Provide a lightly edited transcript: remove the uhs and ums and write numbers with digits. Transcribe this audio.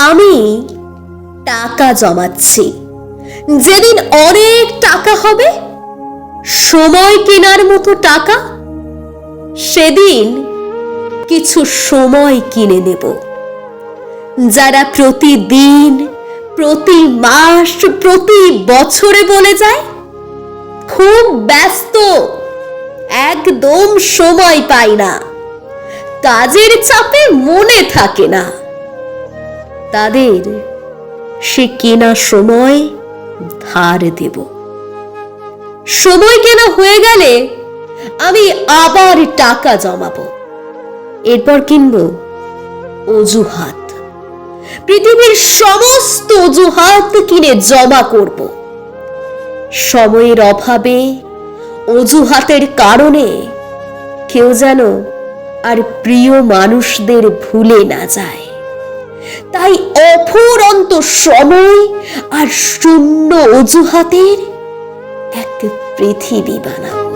আমি টাকা জমাচ্ছি। যেদিন অনেক টাকা হবে, সময় কেনার মতো টাকা, সেদিন কিছু সময় কিনে নেব। যারা প্রতিদিন, প্রতি মাস, প্রতি বছরে বলে যায় খুব ব্যস্ত, একদম সময় পাই না, কাজের চাপে মনে থাকে না, তাদের সে কেনা সময় ধার দেব। সময় কেনা হয়ে গেলে আমি আবার টাকা জমাবো। এরপর কিনবো অজুহাত। পৃথিবীর সমস্ত অজুহাত কিনে জমা করব। সময়ের অভাবে, অজুহাতের কারণে কেউ যেন আর প্রিয় মানুষদের ভুলে না যায়। তাই অফুরন্ত সময় আর শূন্য অজুহাতের এক পৃথিবী বানাবো।